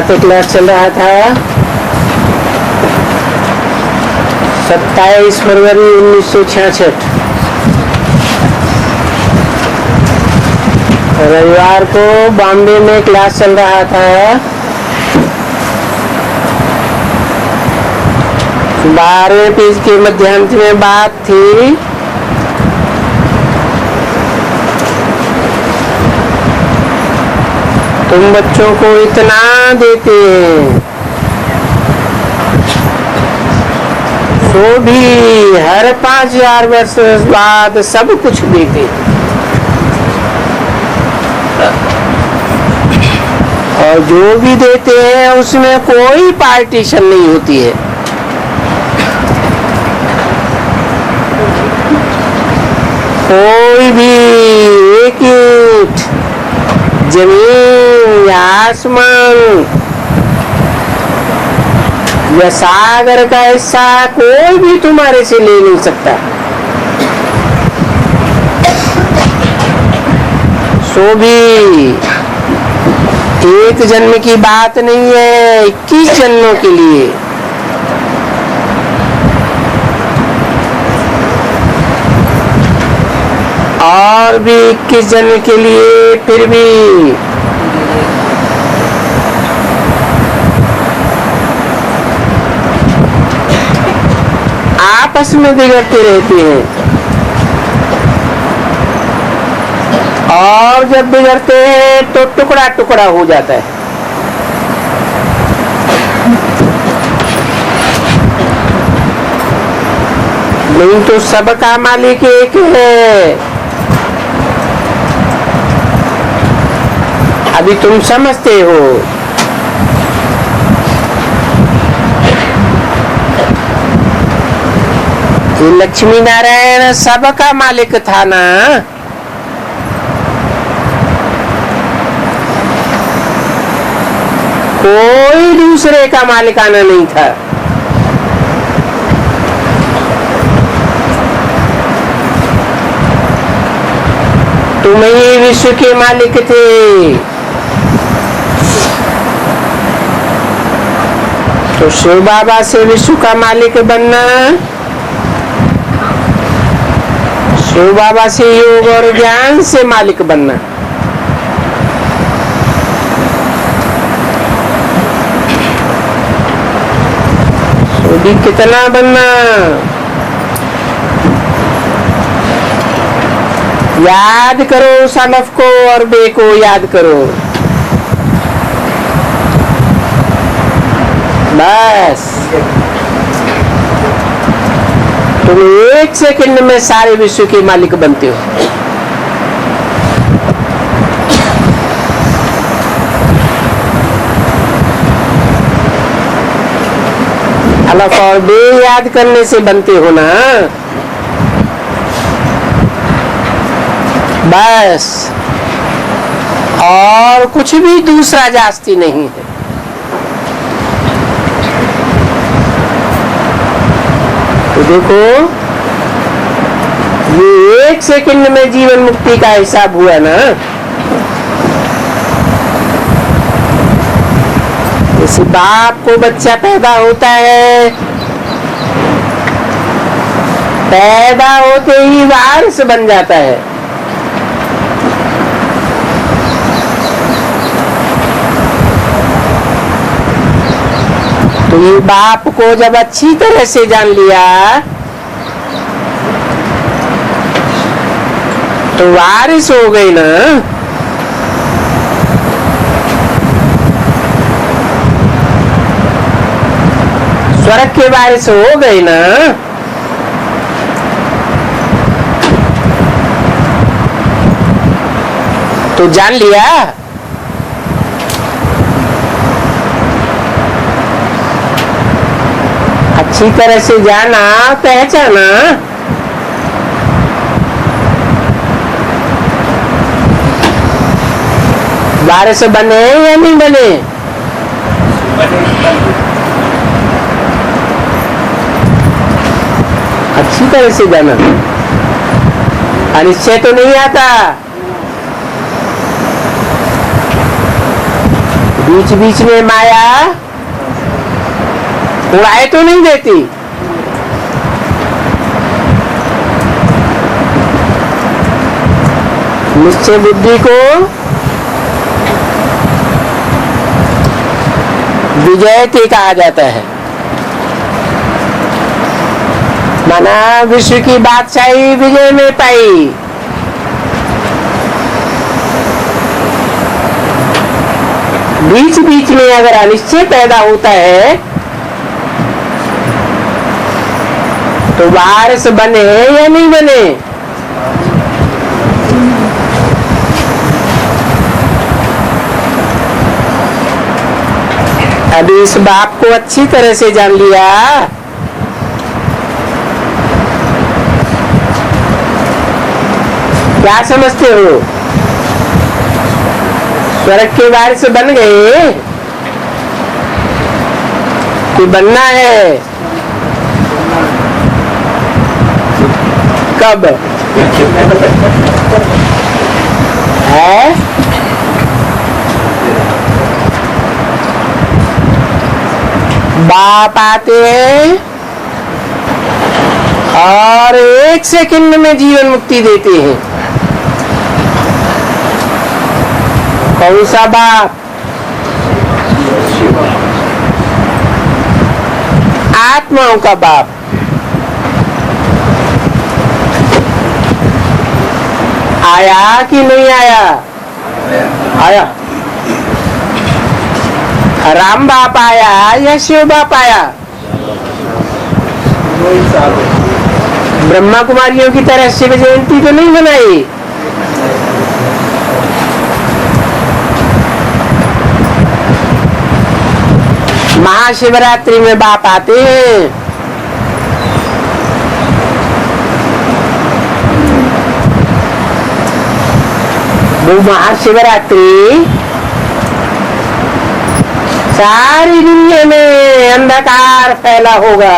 तो क्लास चल रहा था 27 फरवरी 1966। रविवार को बॉम्बे में क्लास चल रहा था। 12वें पेज के मध्यांश में बात थी तुम बच्चों को इतना देते हैं तो भी हर 5000 वर्ष बाद सब कुछ देते हैं, और जो भी देते हैं उसमें कोई पार्टीशन नहीं होती है। कोई भी एक ईंट जमीन या आसमान या सागर का हिस्सा कोई भी तुम्हारे से ले नहीं सकता। सो भी एक जन्म की बात नहीं है, 21 जन्मों के लिए। और भी 21 जन्म के लिए फिर भी आपस में बिगड़ते रहते हैं, और जब बिगड़ते हैं तो टुकड़ा टुकड़ा हो जाता है। नहीं तो सबका मालिक एक है। अभी तुम समझते हो, ये लक्ष्मी नारायण सबका मालिक था ना। कोई दूसरे का मालिकाना नहीं था। तुम ही विश्व के मालिक थे। तो शिव बाबा से विश्व का मालिक बनना, शिव बाबा से योग और ज्ञान से मालिक बनना, तो भी कितना बनना। याद करो सलफ को और बे को याद करो, बस। तुम एक सेकंड में सारे विश्व के मालिक बनते हो। अलफ और बे याद करने से बनते हो ना, बस। और कुछ भी दूसरा जास्ती नहीं है। तो देखो, ये एक सेकंड में जीवन मुक्ति का हिसाब हुआ ना। जैसे बाप को बच्चा पैदा होता है, पैदा होते ही वारिस बन जाता है। तो ये बाप को जब अच्छी तरह से जान लिया तो वारिस हो गई ना। स्वर्ग के वारिस हो गई ना। तो जान लिया। अच्छी तरह से जाना, पहचाना। वारिस बने या नहीं बने? अच्छी तरह से जाना। अनिश्चय तो नहीं आता। बीच बीच में माया उड़ाए तो नहीं देती। निश्चय बुद्धि को विजयते कहा जाता है। माना विश्व की बादशाही विजय में पाई। बीच बीच में अगर अनिश्चय पैदा होता है तो वारिस बने या नहीं बने। अभी इस बाप को अच्छी तरह से जान लिया। क्या समझते हो? स्वर्ग के वारिस बन गए कि बनना है? कब है? बाप आते हैं और 1 सेकंड में जीवन मुक्ति देते हैं। कौन सा बाप? आत्माओं का बाप। आया कि नहीं आया? आया। राम बाप आया या शिव बाप आया? ब्रह्मा कुमारियों की तरह शिव जयंती तो नहीं मनाई। महाशिवरात्रि में बाप आते हैं। वो महाशिवरात्रि सारी दुनिया में अंधकार फैला होगा।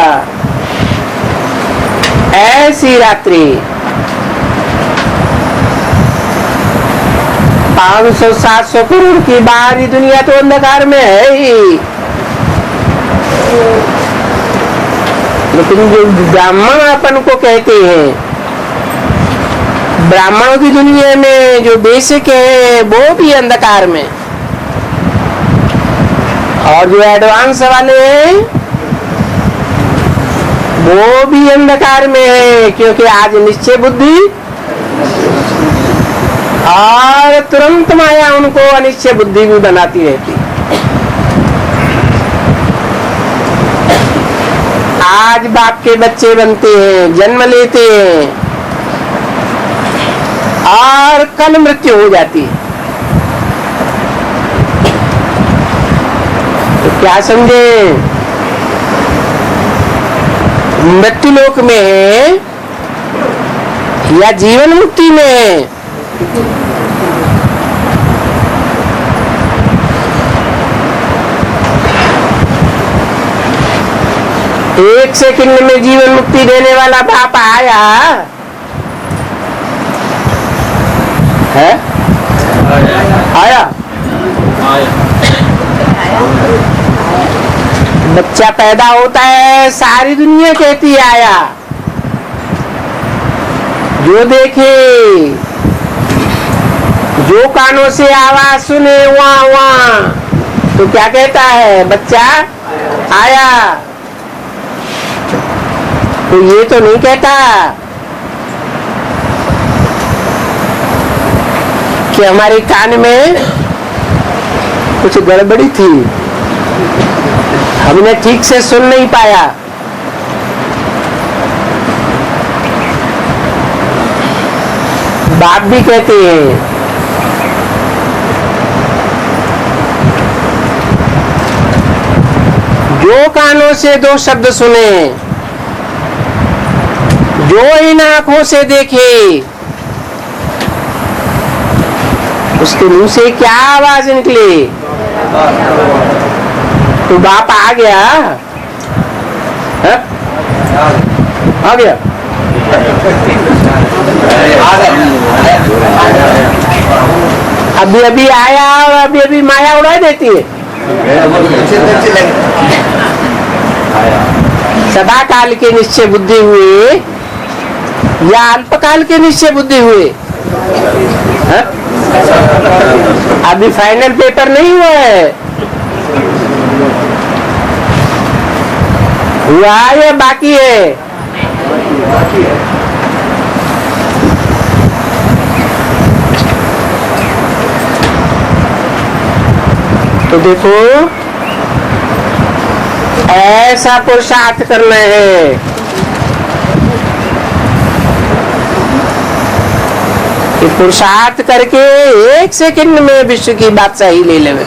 ऐसी रात्रि 500-700 करोड़ की बाहरी दुनिया तो अंधकार में है ही। लेकिन जो ब्राह्मण अपन को कहते हैं, ब्राह्मणों की दुनिया में जो बेसिक है वो भी अंधकार में, और जो एडवांस वाले हैं वो भी अंधकार में है। क्योंकि आज निश्चय बुद्धि और तुरंत माया उनको अनिश्चय बुद्धि भी बनाती रहती। आज बाप के बच्चे बनते हैं, जन्म लेते हैं और कल मृत्यु हो जाती है। तो क्या समझे? मृत्यु लोक में है या जीवन मुक्ति में है? एक सेकंड में जीवन मुक्ति देने वाला बाप आया है? आया? बच्चा पैदा होता है, सारी दुनिया कहती है आया। जो देखे, जो कानों से आवाज सुने वहाँ वहाँ, तो क्या कहता है? बच्चा आया। तो ये तो नहीं कहता कि हमारे कान में कुछ गड़बड़ी थी, हमने ठीक से सुन नहीं पाया। बाप भी कहते हैं जो कानों से 2 शब्द सुने, जो इन आंखों से देखे, उसके मुंह से क्या आवाज निकली? तो बाप आ गया है? आ गया। अभी अभी आया और अभी अभी माया उड़ा देती है। सदा काल के निश्चय बुद्धि हुए या अल्पकाल के निश्चय बुद्धि हुए? हा? अभी फाइनल पेपर नहीं हुआ है, हुआ या बाकी है? तो देखो ऐसा पुरुषार्थ करना है कि पुरुषार्थ करके 1 सेकंड में विश्व की बादशाही ले लेवे।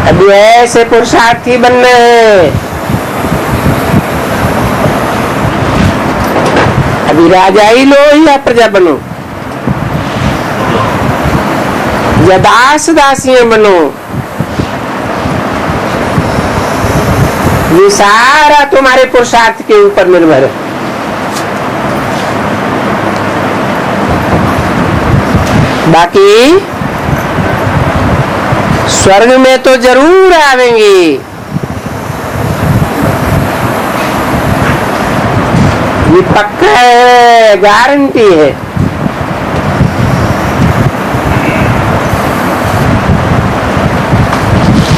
अभी ऐसे पुरुषार्थी बनना है। अभी राजा ही लो या प्रजा बनो या दास दासियां बनो, ये सारा तुम्हारे पुरुषार्थ के ऊपर निर्भर है। बाकी स्वर्ग में तो जरूर आवेंगे, ये पक्का है, गारंटी है।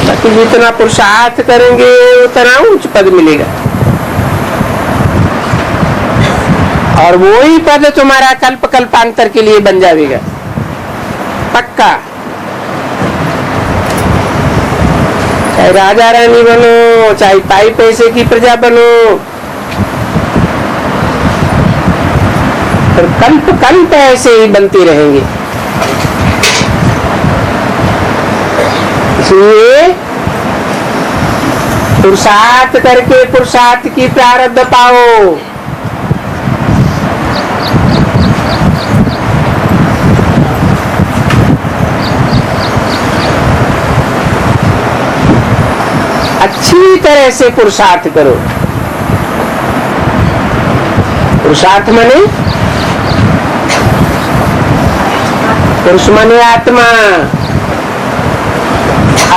बाकी जितना पुरुषार्थ करेंगे उतना उच्च पद मिलेगा, और वही पद तुम्हारा कल्प कल्पांतर के लिए बन जाएगा, पक्का। चाहे राजा रानी बनो, चाहे पाई पैसे की प्रजा बनो, पर कल्प कल्प ऐसे ही बनती रहेंगे। इसलिए पुरुषार्थ करके पुरुषार्थ की प्रारब्ध पाओ। अच्छी तरह से पुरुषार्थ करो। पुरुषार्थ माने पुरुष माने आत्मा,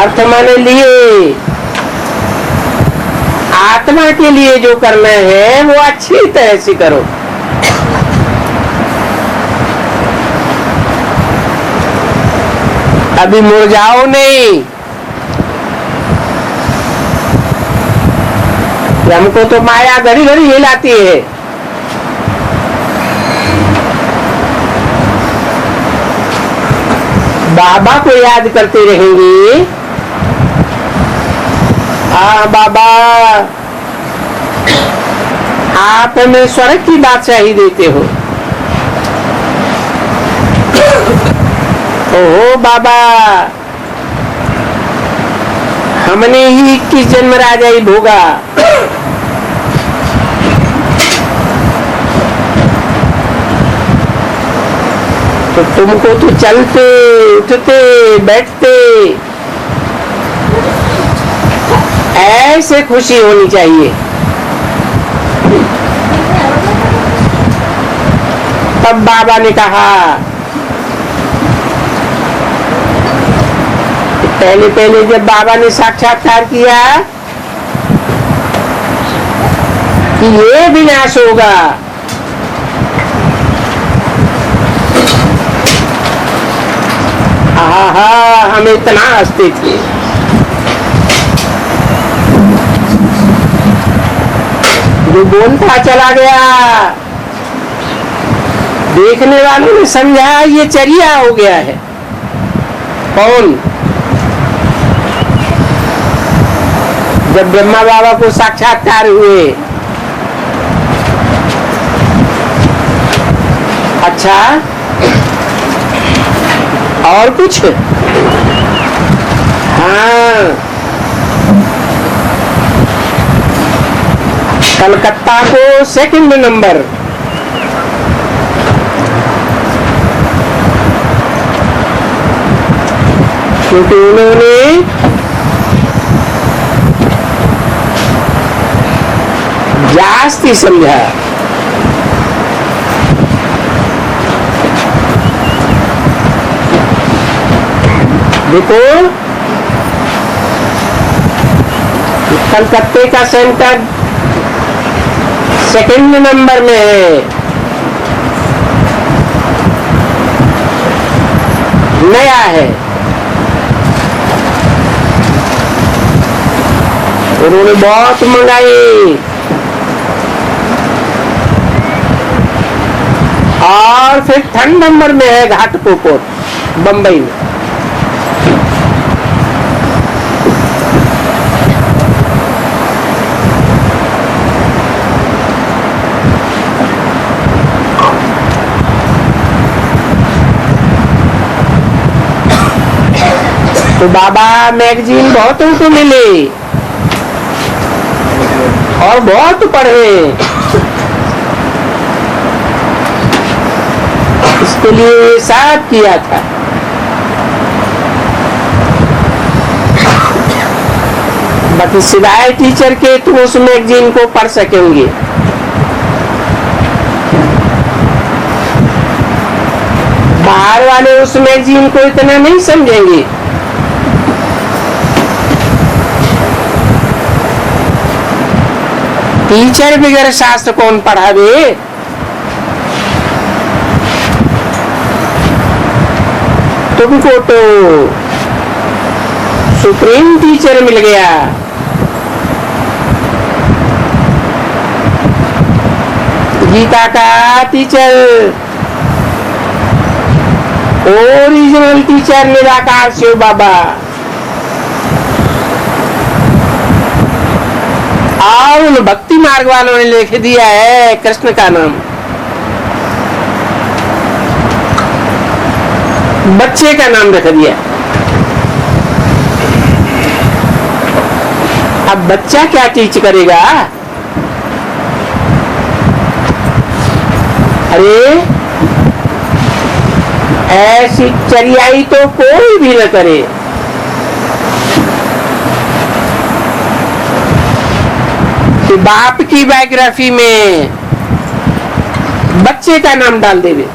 अर्थ माने लिए। आत्मा के लिए जो करना है वो अच्छी तरह से करो। अभी मुरझाओ नहीं। हमको तो माया घड़ी घड़ी हिलाती है, बाबा को याद करते रहेंगे। हाँ बाबा, आप हमें स्वर्ग की बादशाही देते हो। ओहो बाबा, हमने ही 21 जन्म राजा ही भोगा। तो तुमको तो चलते उठते बैठते ऐसे खुशी होनी चाहिए। तब बाबा ने कहा, पहले पहले जब बाबा ने साक्षात्कार किया कि ये विनाश होगा, हम इतना हंसते थे। जो बोलता चला गया, देखने वालों ने समझा ये चर्या हो गया है। कौन? जब ब्रह्मा बाबा को साक्षात्कार हुए, अच्छा और कुछ? हाँ, कलकत्ता को सेकंड नंबर, क्योंकि उन्होंने जास्ती समझा। देखो कलकत्ते का सेंटर सेकंड नंबर में है, नया है। उन्होंने बहुत मंगाई और फिर थर्ड नंबर में है घाटकोपर बंबई में। तो बाबा मैगजीन बहुतों को मिले और बहुत पढ़े, इसके लिए सब किया था। बाकी सिवाय टीचर के तुम उस मैगजीन को पढ़ सकेंगे। बाहर वाले उस मैगजीन को इतना नहीं समझेंगे। टीचर बगैर शास्त्र कौन पढ़ावे? तुमको तो सुप्रीम टीचर मिल गया। गीता का टीचर, ओरिजिनल टीचर निराकार शिव बाबा। और उन भक्ति मार्ग वालों ने लिख दिया है कृष्ण का नाम। बच्चे का नाम रख दिया। अब बच्चा क्या टीच करेगा? अरे ऐसी चरियाई तो कोई भी न करे। कि बाप की बायोग्राफी में बच्चे का नाम डाल देवे।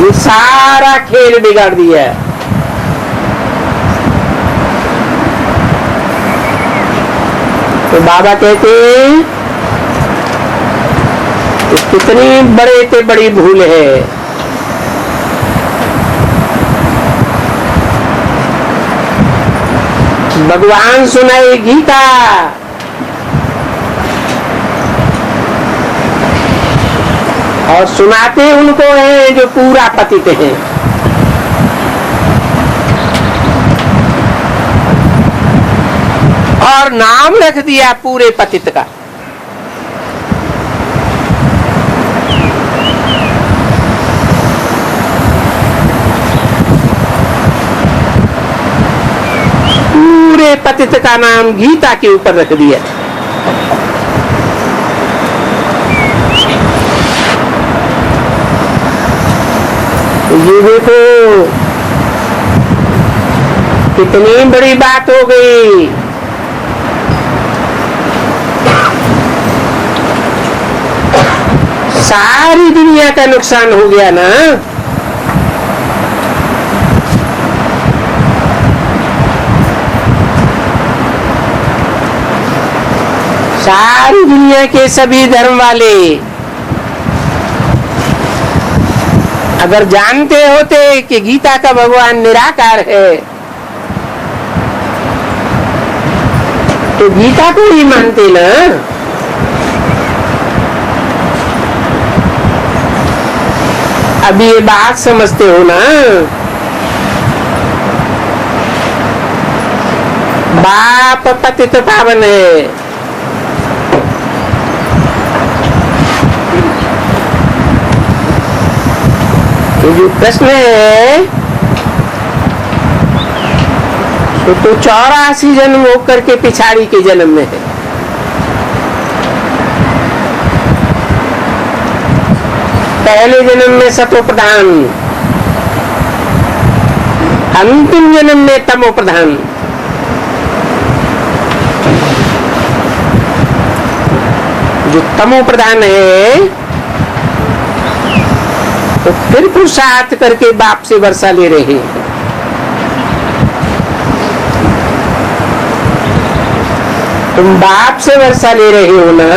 ये सारा खेल बिगाड़ दिया है। तो बाबा कहते हैं कितनी बड़े से बड़ी भूल है। भगवान सुनाए गीता, और सुनाते उनको हैं जो पूरा पतित हैं। और नाम रख दिया पूरे पतित का। पूरे पतित का नाम गीता के ऊपर रख दिया। ये देखो कितनी बड़ी बात हो गई। सारी दुनिया का नुकसान हो गया ना। सारी दुनिया के सभी धर्म वाले अगर जानते होते कि गीता का भगवान निराकार है तो गीता को ही मानते ना। अभी ये बात समझते हो ना। बाप पतित पावन है। तो जो प्रश्न है तो 84 जन्म होकर के पिछाड़ी के जन्म में है। पहले जन्म में सतो प्रधान, अंतिम जन्म में तमो प्रधान। जो तमो प्रधान है तो फिर पुरुषार्थ करके बाप से वर्षा ले रहे हैं। तुम बाप से वर्षा ले रहे हो ना,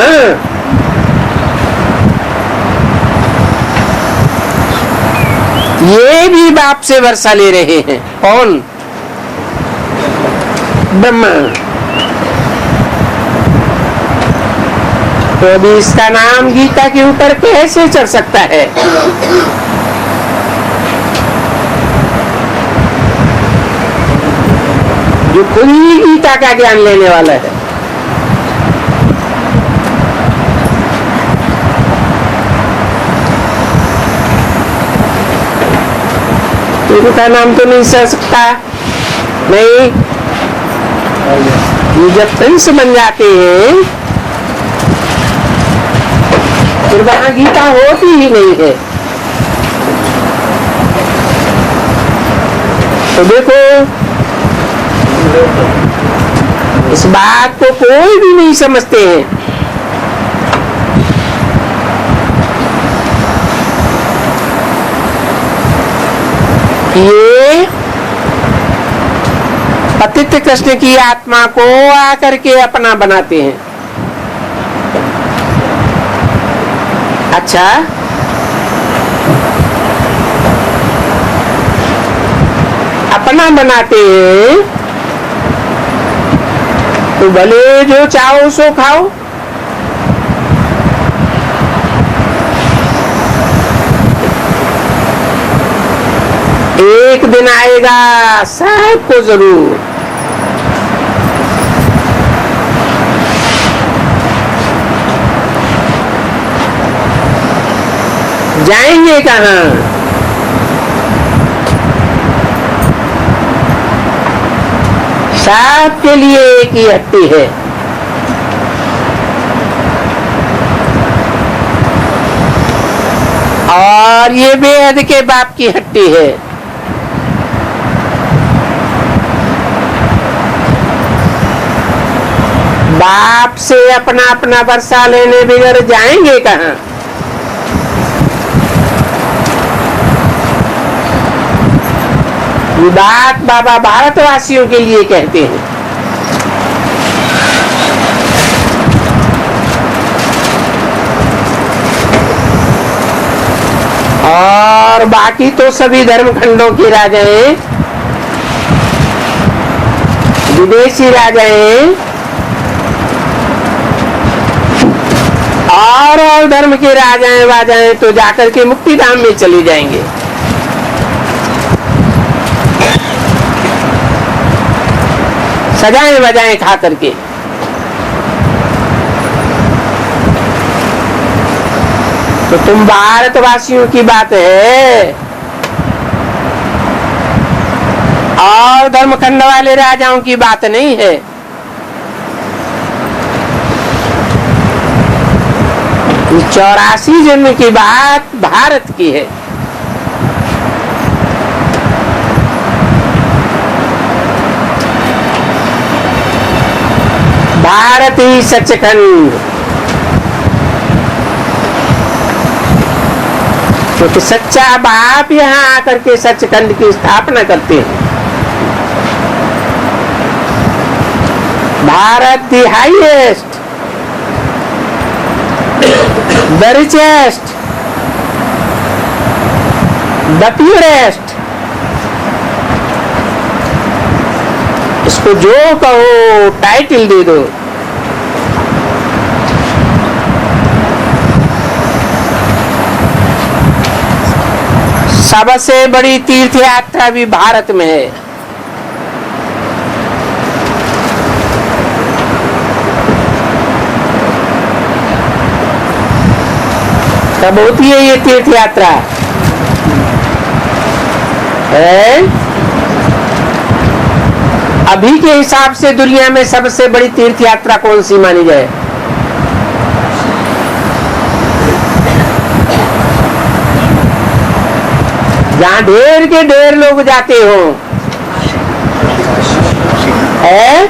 ये भी बाप से वर्षा ले रहे हैं। कौन? ब्रह्मा। तो अभी इसका नाम गीता के ऊपर कैसे चढ़ सकता है? जो खुद ही गीता का ज्ञान लेने वाला है। इनका नाम तो नहीं सह सकता। नहीं, ये जब प्रिंस बन जाते हैं फिर वहां गीता होती ही नहीं है। तो देखो, इस बात को कोई भी नहीं समझते हैं। ये पतित कृष्ण की आत्मा को आकर के अपना बनाते हैं। अच्छा, अपना बनाते हैं तो भले जो चाहो सो खाओ। एक दिन आएगा सबको जरूर। जाएंगे कहाँ? सबके लिए एक ही हट्टी है। और ये बेहद के बाप की हट्टी है। बाप से अपना अपना वर्षा लेने बगैर जाएंगे कहाँ? ये बात बाबा भारतवासियों के लिए कहते हैं। और बाकी तो सभी धर्म खंडों के राजाएं, विदेशी राजाएं और धर्म के राजाएं वाजाएं तो जाकर के मुक्ति धाम में चले जाएंगे। सजाएं बजाएं खा करके। तो तुम भारतवासियों की बात है और धर्मखंड वाले राजाओं की बात नहीं है। ये 84 जन्म की बात भारत की है। भारत ही सचखंड, क्योंकि सच्चा बाप यहाँ आकर के सचखंड की स्थापना करते हैं। Bharat the highest, the richest, the purest, इसको जो कहो टाइटल दे दो। सबसे बड़ी तीर्थ यात्रा भी भारत में है। कब होती है ये तीर्थ यात्रा? अभी के हिसाब से दुनिया में सबसे बड़ी तीर्थ यात्रा कौन सी मानी जाए? जहाँ ढेर के ढेर लोग जाते हो, है?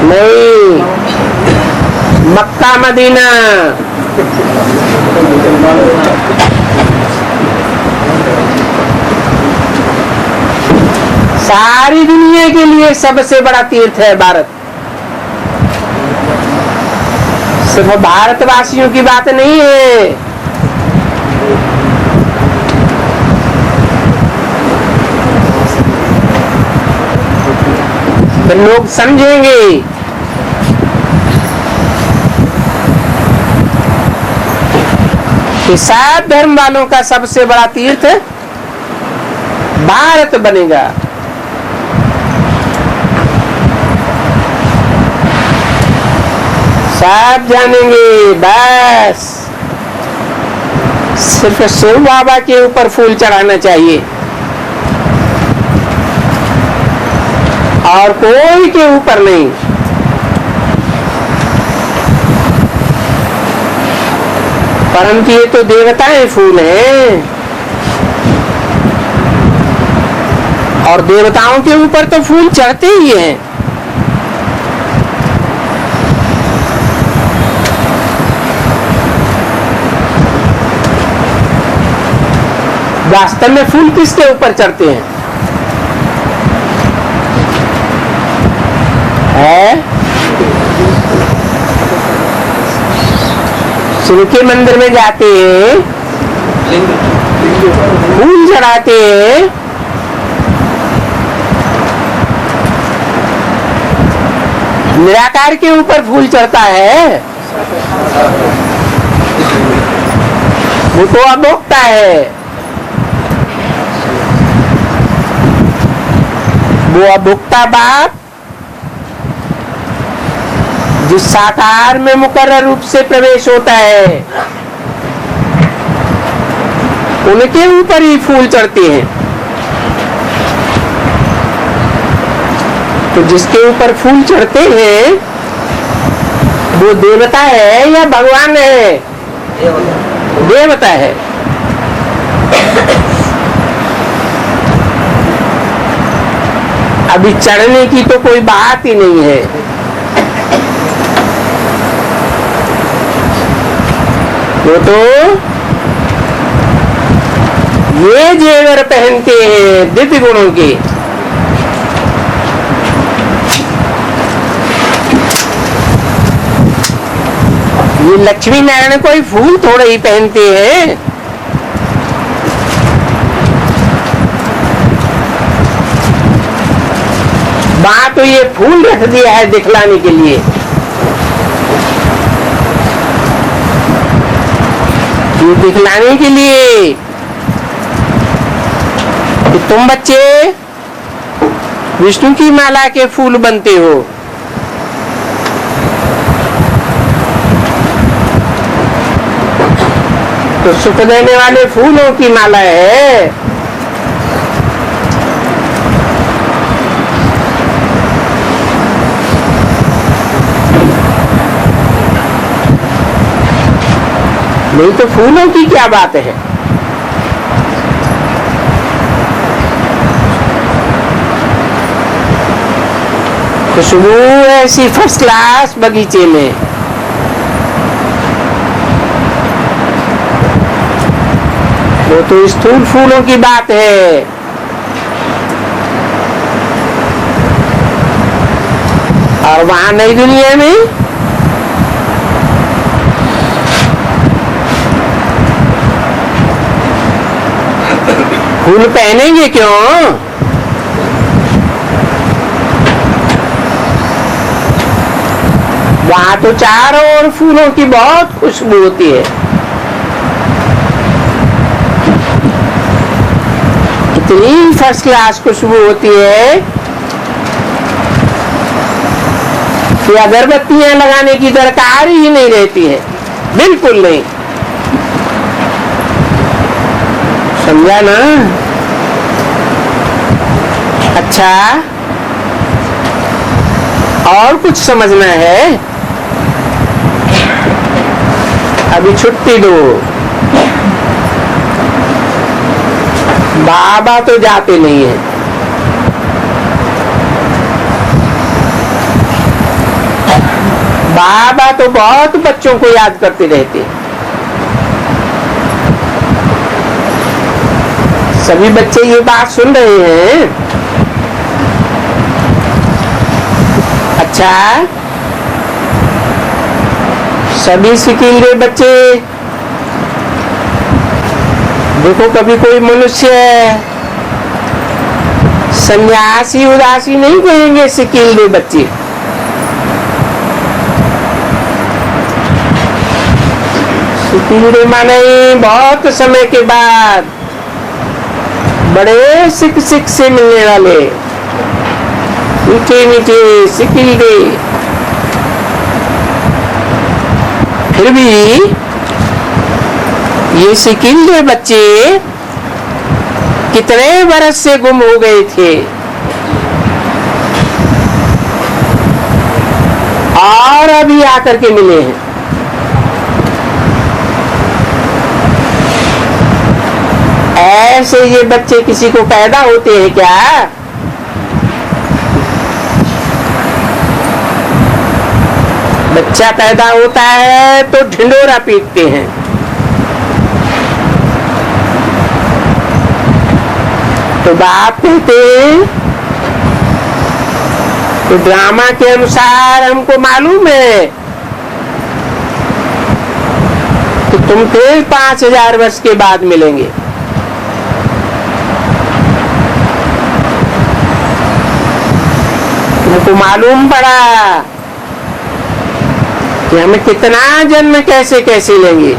नहीं, मक्का मदीना। सारी दुनिया के लिए सबसे बड़ा तीर्थ है भारत। सिर्फ भारतवासियों की बात नहीं है, तो लोग समझेंगे कि सब धर्म वालों का सबसे बड़ा तीर्थ भारत बनेगा। सब जानेंगे बस सिर्फ शिव बाबा के ऊपर फूल चढ़ाना चाहिए और कोई के ऊपर नहीं। परंतु ये तो देवताएं फूल हैं और देवताओं के ऊपर तो फूल चढ़ते ही हैं। वास्तव में फूल किसके ऊपर चढ़ते हैं? शिव के मंदिर में जाते हैं, फूल चढ़ाते हैं, निराकार के ऊपर फूल चढ़ता है, वो तो अभोक्ता है। वो अभोक्ता बाप जिस साकार में मुकर्रर रूप से प्रवेश होता है, उनके ऊपर ही फूल चढ़ते हैं। तो जिसके ऊपर फूल चढ़ते हैं वो देवता है या भगवान है? देवता है। अभी चढ़ने की तो कोई बात ही नहीं है। तो ये जेवर पहनते हैं दिव्य गुणों के, ये लक्ष्मी नारायण कोई फूल थोड़े ही पहनते हैं। वहां तो ये फूल रख दिया है दिखलाने के लिए। ये दिखलाने के लिए कि तुम बच्चे विष्णु की माला के फूल बनते हो। तो सुख देने वाले फूलों की माला है। नहीं तो फूलों की क्या बात है? खुशबू ऐसी फर्स्ट क्लास बगीचे में। वो तो स्थूल फूलों की बात है। और वहां नई दुनिया में फूल पहनेंगे क्यों? वहां तो चारों ओर फूलों की बहुत खुशबू होती है। इतनी फर्स्ट क्लास खुशबू होती है कि अगरबत्तियां लगाने की दरकार ही नहीं रहती है, बिल्कुल नहीं। समझा ना? अच्छा, और कुछ समझना है? अभी छुट्टी दो। बाबा तो जाते नहीं है। बाबा तो बहुत बच्चों को याद करते रहते हैं। सभी बच्चे ये बात सुन रहे हैं? अच्छा, सभी सिकीले बच्चे देखो, कभी कोई मनुष्य सन्यासी उदासी नहीं कहेंगे सिकीले बच्चे। सिकीले माने बहुत समय के बाद बड़े सिक से मिलने वाले मीठे मीठे सिकीले। फिर भी ये सिकीले बच्चे कितने बरस से गुम हो गए थे और अभी आकर के मिले हैं। ऐसे ये बच्चे किसी को पैदा होते हैं क्या? बच्चा पैदा होता है तो ढिंडोरा पीटते हैं, तो बाप कहते हैं तो ड्रामा के अनुसार हमको मालूम है कि तुम फिर 5000 वर्ष के बाद मिलेंगे। तुमको मालूम पड़ा कि हमें कितना जन्म कैसे कैसे लेंगे।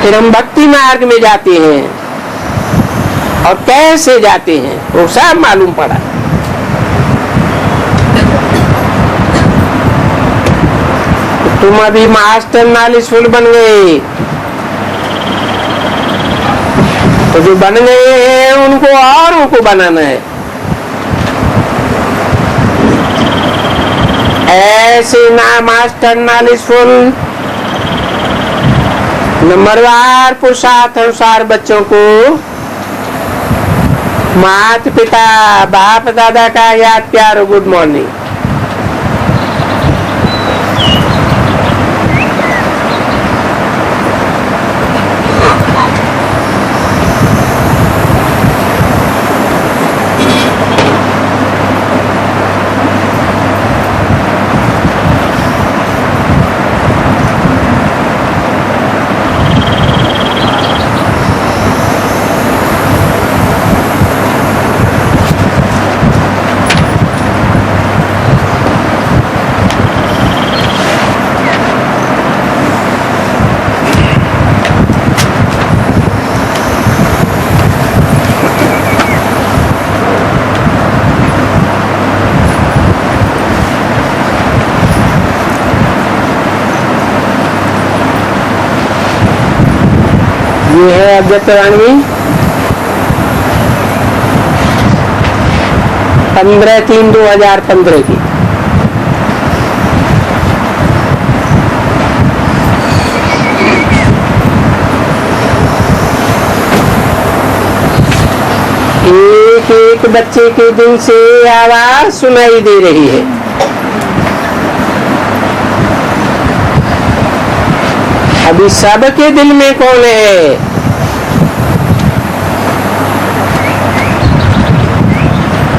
फिर हम भक्ति मार्ग में जाते हैं और कैसे जाते हैं वो सब मालूम पड़ा। तुम अभी मास्टर नॉलेजफुल बन गए, तो जो बन गए हैं उनको औरों को बनाना है। ऐसे ना मास्टर नॉलेजफुल नंबरवार पुरुषार्थ अनुसार बच्चों को माता पिता बाप दादा का याद प्यार और गुड मॉर्निंग। ये है अव्यक्तवाणी 15/3/2015 की। एक एक बच्चे के दिल से आवाज सुनाई दे रही है। अभी सबके दिल में कौन है?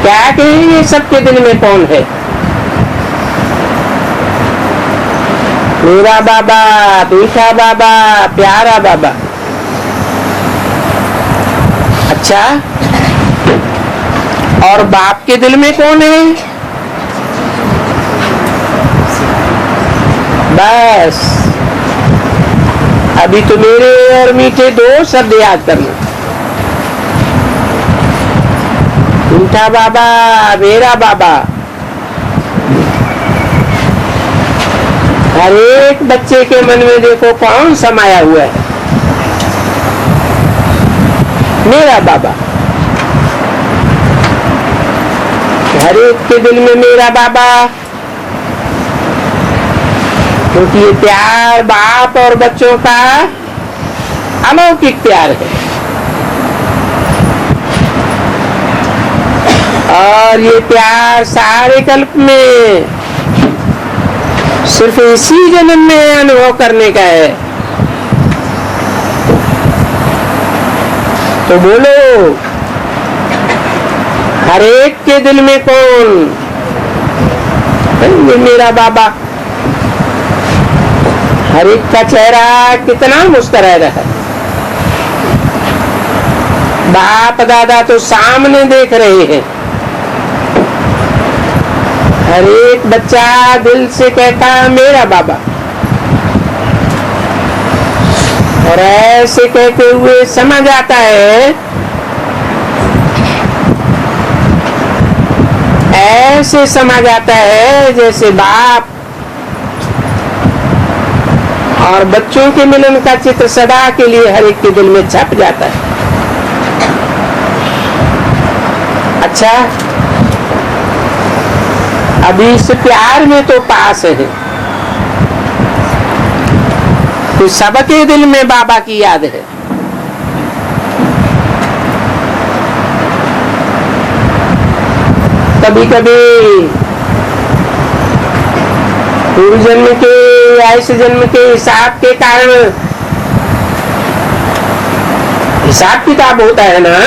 क्या कहेंगे सबके दिल में कौन है? मेरा बाबा, मीठा बाबा, प्यारा बाबा। अच्छा, और बाप के दिल में कौन है? बस अभी तो मेरे और मीठे दो शब्द याद करना। मीठा बाबा, मेरा बाबा। हर एक बच्चे के मन में देखो कौन समाया हुआ है? मेरा बाबा। हर एक के दिल में मेरा बाबा, क्योंकि ये प्यार बाप और बच्चों का अलौकिक प्यार है। और ये प्यार सारे कल्प में सिर्फ इसी जन्म में अनुभव करने का है। तो बोलो, हर एक के दिल में कौन है? ये मेरा बाबा। हर एक का चेहरा कितना मुस्कुरा रहा है। बाप दादा तो सामने देख रहे हैं। हर एक बच्चा दिल से कहता है मेरा बाबा, और ऐसे कहते हुए समझ आता है, ऐसे समझ आता है जैसे बाप और बच्चों के मिलन का चित्र सदा के लिए हर एक के दिल में छप जाता है। अच्छा, अभी इस प्यार में तो पास है, तो सबके दिल में बाबा की याद है। कभी कभी पूर्व जन्म के या इस जन्म के हिसाब के कारण, हिसाब किताब होता है ना,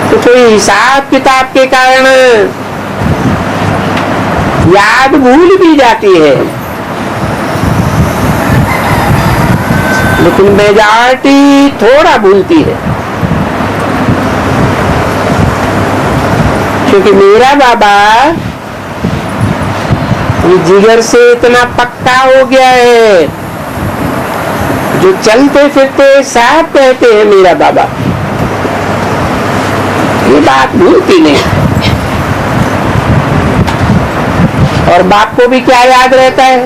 तो कोई हिसाब किताब के कारण याद भूल भी जाती है, लेकिन मेजॉरिटी थोड़ा भूलती है। क्योंकि मेरा बाबा ये जिगर से इतना पक्का हो गया है, जो चलते फिरते साफ कहते हैं मेरा बाबा, ये बात भूलती नहीं। और बाप को भी क्या याद रहता है?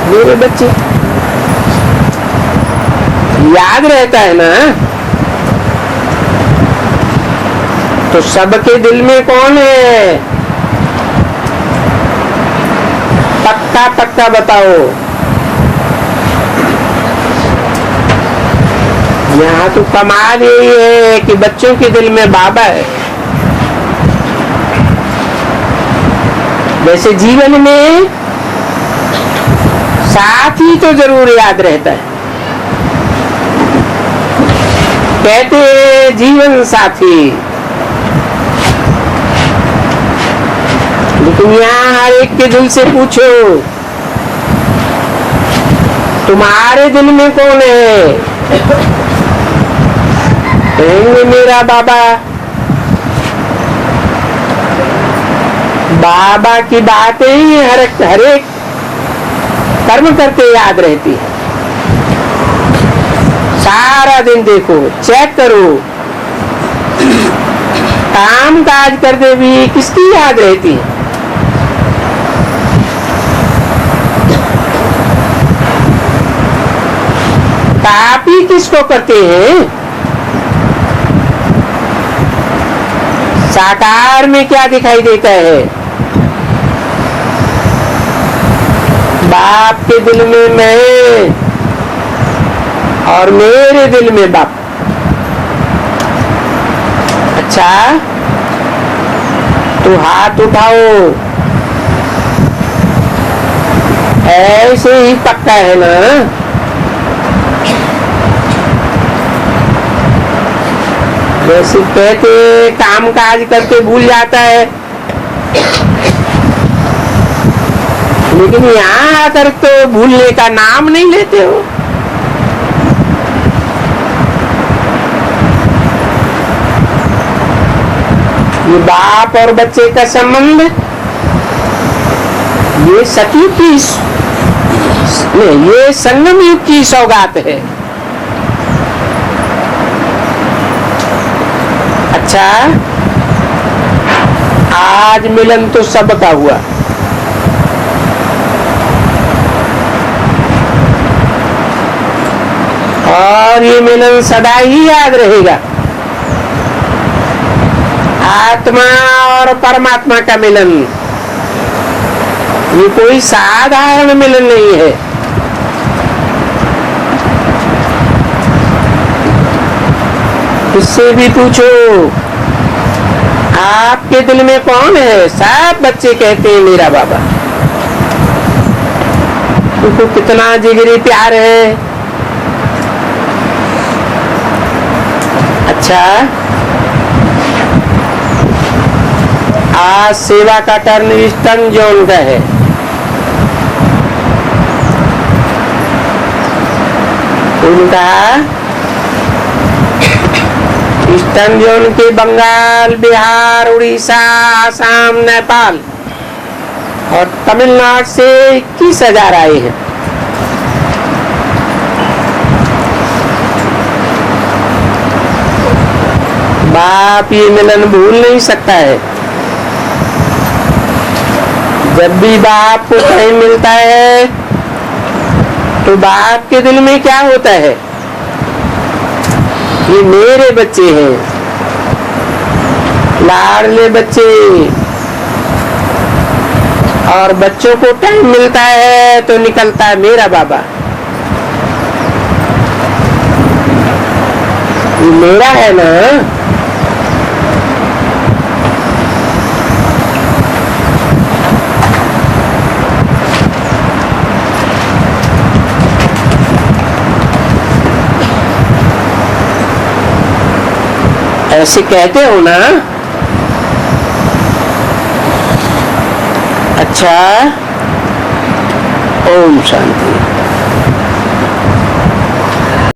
मेरे बच्चे याद रहता है ना। तो सबके दिल में कौन है? पक्का पक्का बताओ। यहाँ तो कमाल यही है कि बच्चों के दिल में बाबा है। वैसे जीवन में साथी तो जरूर याद रहता है। कहते हैं जीवन साथी, लेकिन यहाँ हर एक के दिल से पूछो, तुम्हारे दिल में कौन है? कहेंगे मेरा बाबा। बाबा की बातें ही हर एक कर्म करते याद रहती है। सारा दिन देखो, चेक करो, काम काज करते भी किसकी याद रहती है? कापी किसको करते हैं? साकार में क्या दिखाई देता है? बाप के दिल में मैं और मेरे दिल में बाप। अच्छा, तो हाथ उठाओ। ऐसे ही पक्का है ना? वैसे कहते काम काज करके भूल जाता है, लेकिन यहाँ आकर तो भूलने का नाम नहीं लेते हो। ये बाप और बच्चे का संबंध, ये सतयुग की नहीं, ये संगम युग की सौगात है। अच्छा, आज मिलन तो सबका हुआ, और ये मिलन सदा ही याद रहेगा। आत्मा और परमात्मा का मिलन, ये कोई साधारण मिलन नहीं है। इससे भी पूछो, आपके दिल में कौन है? सब बच्चे कहते हैं मेरा बाबा। उनको कितना जिगरी प्यार है। अच्छा, आज सेवा का टर्न ईस्टर्न जोन का है। उनका ईस्टर्न जोन के बंगाल, बिहार, उड़ीसा, आसाम, नेपाल और तमिलनाडु से 21,000 आए हैं। बाप ये मिलन भूल नहीं सकता है। जब भी बाप को टाइम मिलता है तो बाप के दिल में क्या होता है? ये मेरे बच्चे हैं, लाडले बच्चे। और बच्चों को टाइम मिलता है तो निकलता है मेरा बाबा। ये मेरा है ना। ऐसे कहते हो ना। अच्छा, ओम शांति।